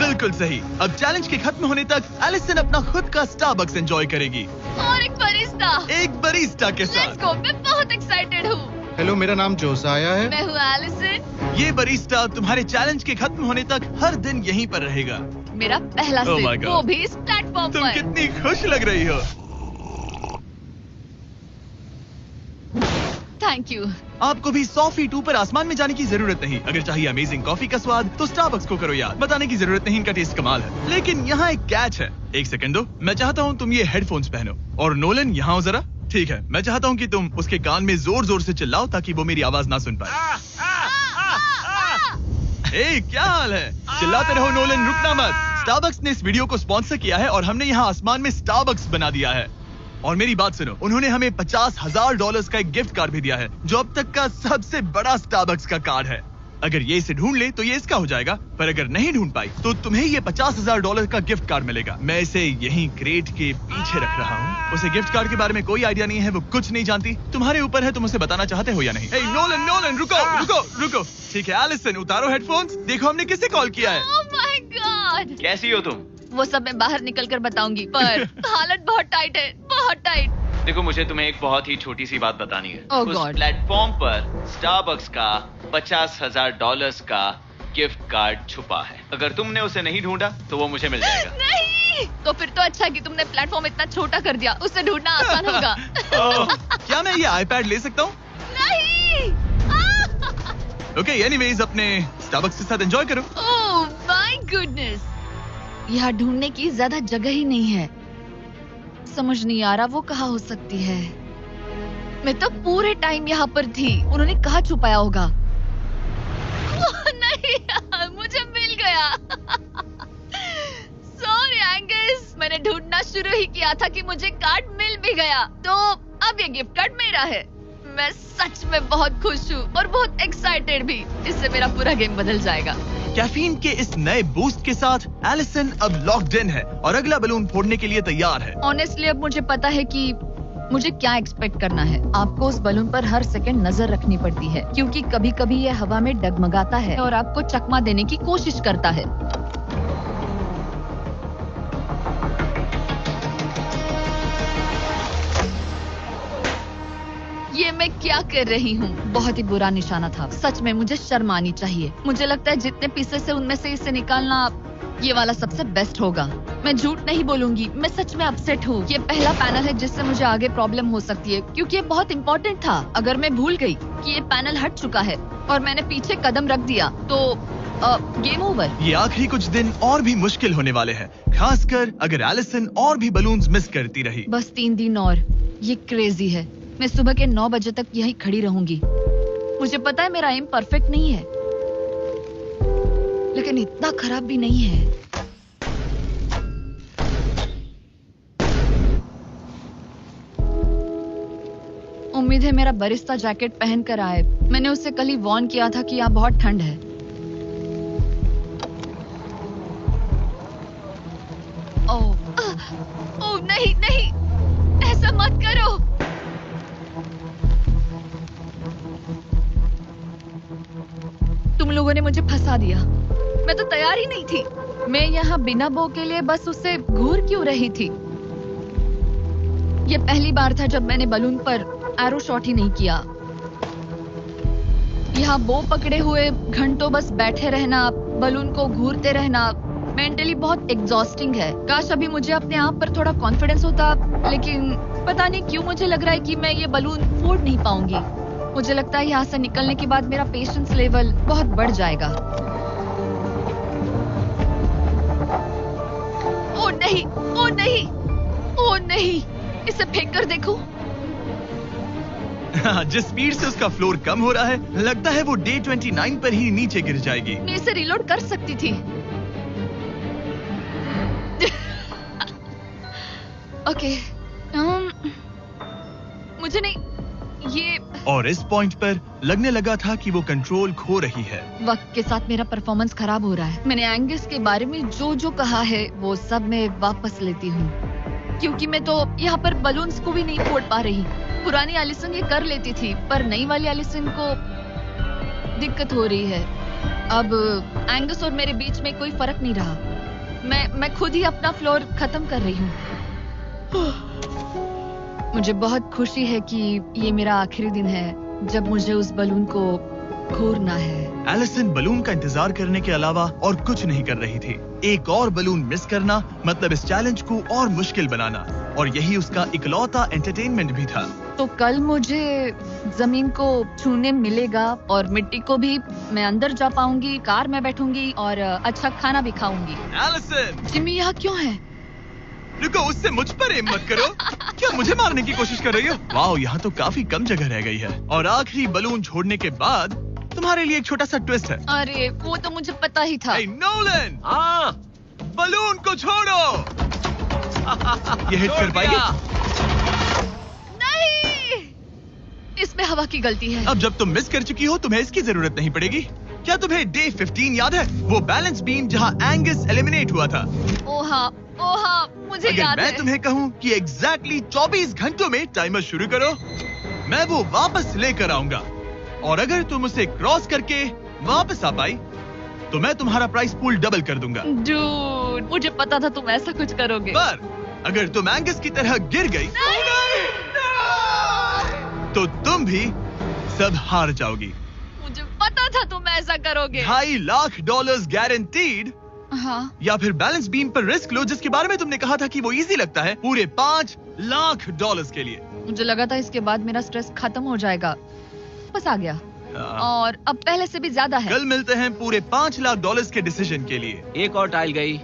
बिल्कुल सही। अब चैलेंज के खत्म होने तक एलिसन अपना खुद का स्टारबक्स एंजॉय करेगी, और एक बरिस्टा। एक बरिस्टा के लेट्स साथ। गो, मैं बहुत एक्साइटेड हूँ। हेलो, मेरा नाम जोसाया है। मैं हूँ एलिसन। ये बरिस्टा तुम्हारे चैलेंज के खत्म होने तक हर दिन यहीं पर रहेगा। मेरा पहला Oh my सिप, God. वो भी इस प्लेटफॉर्म तुम पर। कितनी खुश लग रही हो। Thank you. आपको भी 100 फीट ऊपर आसमान में जाने की जरूरत नहीं। अगर चाहिए अमेजिंग कॉफी का स्वाद तो स्टारबक्स को करो याद। बताने की जरूरत नहीं, इनका टेस्ट कमाल है। लेकिन यहाँ एक कैच है। एक सेकंड दो, मैं चाहता हूँ तुम ये हेडफोन्स पहनो। और नोलन, यहाँ आओ जरा। ठीक है, मैं चाहता हूँ कि तुम उसके कान में जोर जोर से चिल्लाओ ताकि वो मेरी आवाज ना सुन पाए। ए, क्या हाल है? चिल्लाते रहो नोलन, रुकना मत। स्टारबक्स ने इस वीडियो को स्पॉन्सर किया है और हमने यहाँ आसमान में स्टारबक्स बना दिया है। और मेरी बात सुनो, उन्होंने हमें $50,000 का एक गिफ्ट कार्ड भी दिया है, जो अब तक का सबसे बड़ा स्टारबक्स का कार्ड है। अगर ये इसे ढूंढ ले तो ये इसका हो जाएगा, पर अगर नहीं ढूंढ पाई तो तुम्हें ये $50,000 का गिफ्ट कार्ड मिलेगा। मैं इसे यहीं क्रेट के पीछे रख रहा हूँ। उसे गिफ्ट कार्ड के बारे में कोई आइडिया नहीं है, वो कुछ नहीं जानती। तुम्हारे ऊपर है, तुम उसे बताना चाहते हो या नहीं। ए, नोलन, नोलन, रुको रुको रुको। ठीक है एलिसन, उतारो हेडफोन्स। देखो हमने किसे कॉल किया है। ओह माय गॉड। कैसी हो तुम? वो सब मैं बाहर निकल कर बताऊंगी, पर हालत बहुत टाइट है, बहुत टाइट। देखो, मुझे तुम्हें एक बहुत ही छोटी सी बात बतानी है। Oh उस God. प्लेटफॉर्म पर स्टारबक्स का $50,000 का गिफ्ट कार्ड छुपा है। अगर तुमने उसे नहीं ढूंढा तो वो मुझे मिल जाएगा। नहीं, तो फिर तो अच्छा है कि तुमने प्लेटफॉर्म इतना छोटा कर दिया, उसे ढूंढना आसान होगा। ओह, क्या मैं ये आईपैड ले सकता हूँ? नहीं। ओके, एनीवेज अपने स्टारबक्स के साथ एंजॉय करो। ओह माय गुडनेस, यहाँ ढूंढने की ज्यादा जगह ही नहीं है। समझ नहीं आ रहा वो कहाँ हो सकती है। मैं तो पूरे टाइम यहाँ पर थी, उन्होंने कहाँ छुपाया होगा। नहीं, मुझे मिल गया। सॉरी एंगस, मैंने ढूंढना शुरू ही किया था कि मुझे कार्ड मिल भी गया। तो अब ये गिफ्ट कार्ड मेरा है। मैं सच में बहुत खुश हूँ और बहुत एक्साइटेड भी। इससे मेरा पूरा गेम बदल जाएगा। कैफीन के इस नए बूस्ट के साथ एलिसन अब लॉक्ड इन है और अगला बलून फोड़ने के लिए तैयार है। ऑनेस्टली अब मुझे पता है कि मुझे क्या एक्सपेक्ट करना है। आपको उस बलून पर हर सेकंड नजर रखनी पड़ती है, क्योंकि कभी कभी ये हवा में डगमगाता है और आपको चकमा देने की कोशिश करता है। ये मैं क्या कर रही हूँ? बहुत ही बुरा निशाना था। सच में मुझे शर्म आनी चाहिए। मुझे लगता है जितने पीसेस है उनमें से इसे निकालना ये वाला सबसे बेस्ट होगा। मैं झूठ नहीं बोलूंगी, मैं सच में अपसेट हूँ। ये पहला पैनल है जिससे मुझे आगे प्रॉब्लम हो सकती है, क्योंकि ये बहुत इंपॉर्टेंट था। अगर मैं भूल गई कि ये पैनल हट चुका है और मैंने पीछे कदम रख दिया तो गेम ओवर। ये आखिरी कुछ दिन और भी मुश्किल होने वाले हैं, खासकर अगर एलिसन और भी बलून्स मिस करती रही। बस 3 दिन और। ये क्रेजी है। मैं सुबह के 9 बजे तक यहीं खड़ी रहूंगी। मुझे पता है मेरा एम परफेक्ट नहीं है, लेकिन इतना खराब भी नहीं है। उम्मीद है मेरा बरिस्ता जैकेट पहन कर आए। मैंने उससे कल ही वार्न किया था कि यहाँ बहुत ठंड है। ओह नहीं नहीं, ऐसा मत करो। तुम लोगों ने मुझे फंसा दिया। मैं तो तैयार ही नहीं थी। मैं यहाँ बिना बो के लिए बस उससे घूर क्यों रही थी? ये पहली बार था जब मैंने बलून पर एरो शॉट ही नहीं किया। यहाँ बो पकड़े हुए घंटों बस बैठे रहना, बलून को घूरते रहना मेंटली बहुत एग्जॉस्टिंग है। काश अभी मुझे अपने आप पर थोड़ा कॉन्फिडेंस होता, लेकिन पता नहीं क्यों मुझे लग रहा है कि मैं ये बलून फोड़ नहीं पाऊंगी। मुझे लगता है यहाँ से निकलने के बाद मेरा पेशेंस लेवल बहुत बढ़ जाएगा। ओ नहीं, ओ नहीं, ओ नहीं, इसे फेंक कर देखो। जिस स्पीड से उसका फ्लोर कम हो रहा है, लगता है वो डे 29 पर ही नीचे गिर जाएगी। मैं इसे रिलोड कर सकती थी। ओके, मुझे नहीं ये। और इस पॉइंट पर लगने लगा था कि वो कंट्रोल खो रही है। वक्त के साथ मेरा परफॉर्मेंस खराब हो रहा है। मैंने एंगस के बारे में जो कहा है वो सब मैं वापस लेती हूँ, क्योंकि मैं तो यहाँ पर बलून्स को भी नहीं फोड़ पा रही। पुरानी एलिसन ये कर लेती थी, पर नई वाली एलिसन को दिक्कत हो रही है। अब एंगस और मेरे बीच में कोई फर्क नहीं रहा। मैं खुद ही अपना फ्लोर खत्म कर रही हूँ। मुझे बहुत खुशी है कि ये मेरा आखिरी दिन है जब मुझे उस बलून को घूरना है। एलिसन बलून का इंतजार करने के अलावा और कुछ नहीं कर रही थी। एक और बलून मिस करना मतलब इस चैलेंज को और मुश्किल बनाना, और यही उसका इकलौता एंटरटेनमेंट भी था। तो कल मुझे जमीन को छूने मिलेगा और मिट्टी को भी। मैं अंदर जा पाऊंगी, कार में बैठूंगी और अच्छा खाना भी खाऊंगी। एलिसन! जिमी यहाँ क्यों है? रुको, उससे मुझ पर एम मत करो। क्या मुझे मारने की कोशिश कर रही हो? वाओ, यहाँ तो काफी कम जगह रह गई है। और आखिरी बलून छोड़ने के बाद तुम्हारे लिए एक छोटा सा ट्विस्ट है। अरे वो तो मुझे पता ही था। Hey, Nolan! हाँ, बलून को छोड़ो। ये हिट कर पाएगी? नहीं, इसमें हवा की गलती है। अब जब तुम मिस कर चुकी हो, तुम्हें इसकी जरूरत नहीं पड़ेगी। क्या तुम्हें डे 15 याद है? वो बैलेंस बीम जहाँ एंगस एलिमिनेट हुआ था। ओ हाँ, मुझे अगर याद मैं है। तुम्हें कहूँ कि एग्जैक्टली 24 घंटों में टाइमर शुरू करो, मैं वो वापस लेकर आऊंगा। और अगर तुम उसे क्रॉस करके वापस आ पाई, तो मैं तुम्हारा प्राइस पूल डबल कर दूंगा। डूड, मुझे पता था तुम ऐसा कुछ करोगे। पर अगर तुम एंगस की तरह गिर गई, तो तुम भी सब हार जाओगी। मुझे पता था तुम ऐसा करोगे। $2.5 लाख गारंटीड। हाँ, या फिर बैलेंस बीम पर रिस्क लो, जिसके बारे में तुमने कहा था कि वो इजी लगता है, पूरे $5 लाख के लिए। मुझे लगा था इसके बाद मेरा स्ट्रेस खत्म हो जाएगा। बस आ गया, और अब पहले से भी ज्यादा है। कल मिलते हैं पूरे $5 लाख के डिसीजन के लिए। एक और टाइल गई।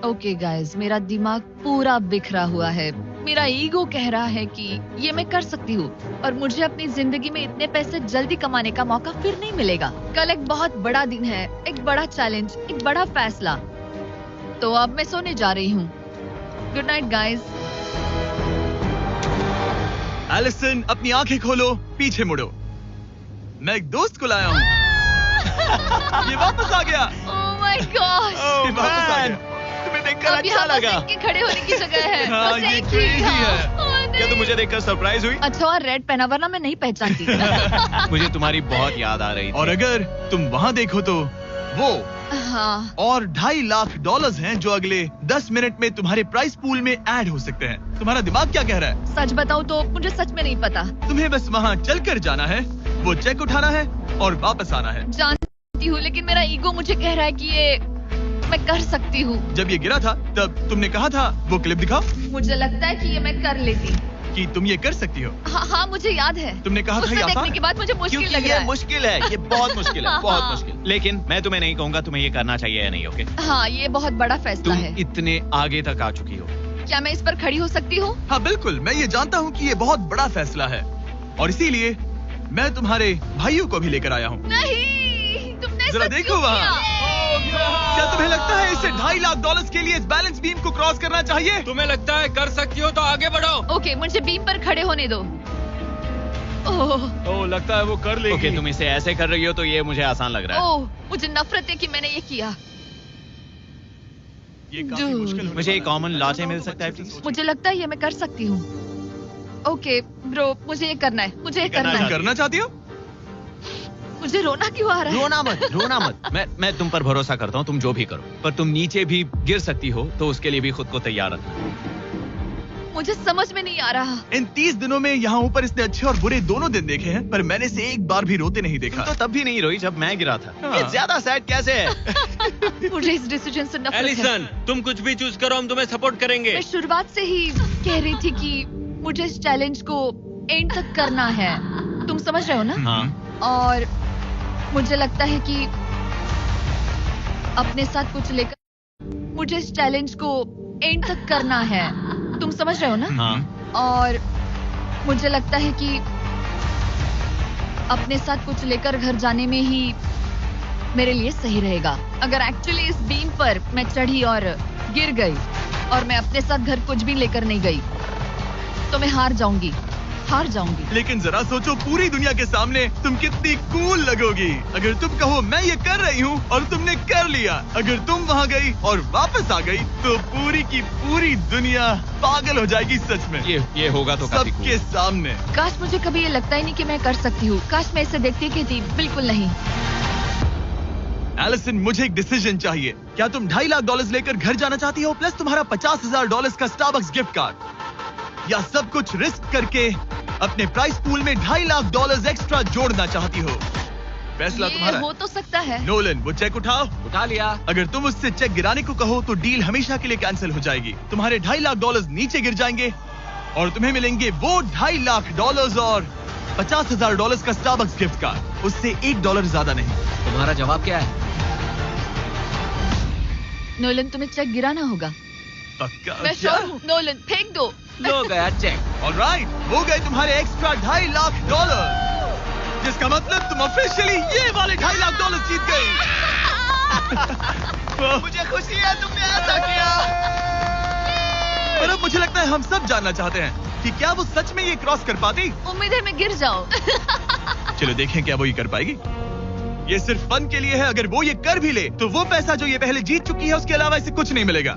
ओके गाइस, मेरा दिमाग पूरा बिखरा हुआ है। मेरा ईगो कह रहा है कि ये मैं कर सकती हूँ, और मुझे अपनी जिंदगी में इतने पैसे जल्दी कमाने का मौका फिर नहीं मिलेगा। कल एक बहुत बड़ा दिन है, एक बड़ा चैलेंज, एक बड़ा फैसला। तो अब मैं सोने जा रही हूँ। Good night guys. एलिसन, अपनी आंखें खोलो, पीछे मुड़ो। मैं एक दोस्त को लाया हूँ। ये वापस आ गया। ओह माय गॉड, ये वापस आ गया। तुम्हें देखकर अब अच्छा यहाँ बस लगा। इनके खड़े होने की जगह है। हाँ, बस ये एक ही, crazy हाँ। है। ओह, नहीं। क्या तुम मुझे देखकर सरप्राइज हुई? अच्छा, और रेड पहना, वरना मैं नहीं पहचानती। मुझे तुम्हारी बहुत याद आ रही थी। और अगर तुम वहाँ देखो तो वो हाँ, और $2.5 लाख हैं जो अगले 10 मिनट में तुम्हारे प्राइस पूल में ऐड हो सकते हैं। तुम्हारा दिमाग क्या कह रहा है? सच बताऊं तो मुझे सच में नहीं पता। तुम्हें बस वहाँ चलकर जाना है, वो चेक उठाना है और वापस आना है। जानती हूँ, लेकिन मेरा ईगो मुझे कह रहा है कि ये मैं कर सकती हूँ। जब ये गिरा था तब तुमने कहा था, वो क्लिप दिखाओ, मुझे लगता है कि ये मैं कर लेती। कि तुम ये कर सकती हो। हाँ, मुझे याद है। तुमने कहा था उसे ये आसान देखने है। के बाद मुझे मुश्किल क्योंकि लग ये रहा है। मुश्किल है, ये बहुत मुश्किल है, बहुत मुश्किल। लेकिन मैं तुम्हें नहीं कहूंगा तुम्हें ये करना चाहिए या नहीं, ओके? हाँ, ये बहुत बड़ा फैसला तुम है। इतने आगे तक आ चुकी हो। क्या मैं इस पर खड़ी हो सकती हूँ? हाँ बिल्कुल, मैं ये जानता हूँ कि ये बहुत बड़ा फैसला है, और इसीलिए मैं तुम्हारे भाइयों को भी लेकर आया हूँ। नहीं, तुमने जरा ऐसा देखो क्यों वहाँ। किया? क्या तुम्हें लगता है इसे $2.5 लाख के लिए इस बैलेंस बीम को क्रॉस करना चाहिए? तुम्हें लगता है कर सकती हो तो आगे बढ़ो। ओके, मुझे बीम पर खड़े होने दो। ओह, ओह, लगता है वो कर लेगी। ओके, तुम इसे ऐसे कर रही हो तो ये मुझे आसान लग रहा है। ओह, मुझे नफरत है कि मैंने ये किया। ये काफी Dude. मुश्किल होने मुझे एक वाला है। कॉमन लाटे मिल सकता है प्लीज? मुझे लगता है ये मैं कर सकती हूँ। ओके ब्रो, मुझे ये करना है, मुझे ये करना करना है। करना चाहती हो? मुझे रोना क्यों आ रहा है? रोना मत, रोना मत। मैं तुम पर भरोसा करता हूँ, तुम जो भी करो, पर तुम नीचे भी गिर सकती हो, तो उसके लिए भी खुद को तैयार रखना। मुझे समझ में नहीं आ रहा। इन 30 दिनों में यहाँ ऊपर इसने अच्छे और बुरे दोनों दिन देखे हैं, पर मैंने इसे एक बार भी रोते नहीं देखा। तो तब भी नहीं रोई जब मैं गिरा था। हाँ। ये ज्यादा सैड कैसे है? मुझे इस डिसीजन से नफरत है। एलिसन, तुम कुछ भी चूज करो, हम तुम्हें सपोर्ट करेंगे। मैं शुरुआत से ही कह रही थी कि मुझे इस चैलेंज को एंड तक करना है। तुम समझ रहे हो ना? हाँ। और मुझे लगता है कि अपने साथ कुछ लेकर मुझे इस चैलेंज को एंड तक करना है। तुम समझ रहे हो ना? हाँ। और मुझे लगता है कि अपने साथ कुछ लेकर घर जाने में ही मेरे लिए सही रहेगा। अगर एक्चुअली इस बीम पर मैं चढ़ी और गिर गई और मैं अपने साथ घर कुछ भी लेकर नहीं गई तो मैं हार जाऊंगी। लेकिन जरा सोचो, पूरी दुनिया के सामने तुम कितनी कूल लगोगी अगर तुम कहो मैं ये कर रही हूँ और तुमने कर लिया। अगर तुम वहाँ गई और वापस आ गई तो पूरी की पूरी दुनिया पागल हो जाएगी। सच में ये होगा तो काफी सबके सामने। काश मुझे कभी ये लगता ही नहीं कि मैं कर सकती हूँ। काश मैं इसे देखती कि थी। बिल्कुल नहीं। एलिसन, मुझे एक डिसीजन चाहिए। क्या तुम $2.5 लाख लेकर घर जाना चाहती हो प्लस तुम्हारा $50,000 का स्टारबक्स गिफ्ट कार्ड, या सब कुछ रिस्क करके अपने प्राइस पूल में $2.5 लाख एक्स्ट्रा जोड़ना चाहती हो? फैसला ये तुम्हारा हो तो सकता है। नोलन, वो चेक उठाओ। उठा लिया। अगर तुम उससे चेक गिराने को कहो तो डील हमेशा के लिए कैंसिल हो जाएगी। तुम्हारे $2.5 लाख नीचे गिर जाएंगे और तुम्हें मिलेंगे वो $2.5 लाख और $50,000 का स्टारबक्स गिफ्ट कार्ड। उससे $1 ज्यादा नहीं। तुम्हारा जवाब क्या है? नोलन, तुम्हें चेक गिराना होगा। पक्का? मैं श्योर हूँ। नोलन, फेंक दो। लो गया चेक। ऑलराइट, हो गए तुम्हारे एक्स्ट्रा $2.5 लाख, जिसका मतलब तुम ऑफिशियली ये वाले $2.5 लाख जीत गई। मुझे खुशी है तुमने ऐसा किया। पर अब मुझे लगता है हम सब जानना चाहते हैं कि क्या वो सच में ये क्रॉस कर पाती। उम्मीद है मैं गिर जाऊं। चलो देखें क्या वो ये कर पाएगी। ये सिर्फ फन के लिए है। अगर वो ये कर भी ले तो वो पैसा जो ये पहले जीत चुकी है उसके अलावा इसे कुछ नहीं मिलेगा।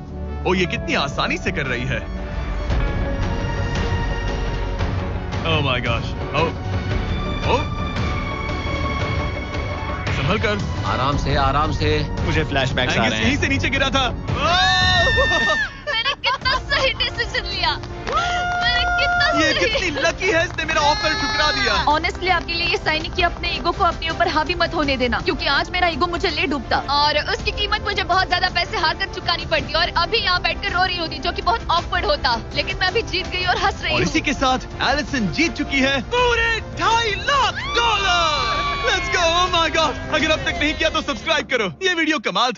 ओ, ये कितनी आसानी से कर रही है। Oh my gosh. ओ संभल कर। आराम से। मुझे फ्लैशबैक्स आ रहे यहीं हैं। से नीचे गिरा था। मैंने कितना सही डिसीजन लिया। ये कितनी लकी है, इसने मेरा ऑफर ठुकरा दिया। ऑनेस्टली आपके लिए ये साइन कि अपने ईगो को अपने ऊपर हावी मत होने देना, क्योंकि आज मेरा ईगो मुझे ले डूबता और उसकी कीमत मुझे बहुत ज्यादा पैसे हार कर चुकानी पड़ती और अभी यहाँ बैठकर रो रही होती, जो कि बहुत ऑकवर्ड होता। लेकिन मैं अभी जीत गई और हंस रही और हूँ। इसी के साथ एलिसन जीत चुकी है पूरे $2.5 lakh. Let's go. Oh my God, अगर अब तक नहीं किया तो सब्सक्राइब करो। ये वीडियो कमाल था।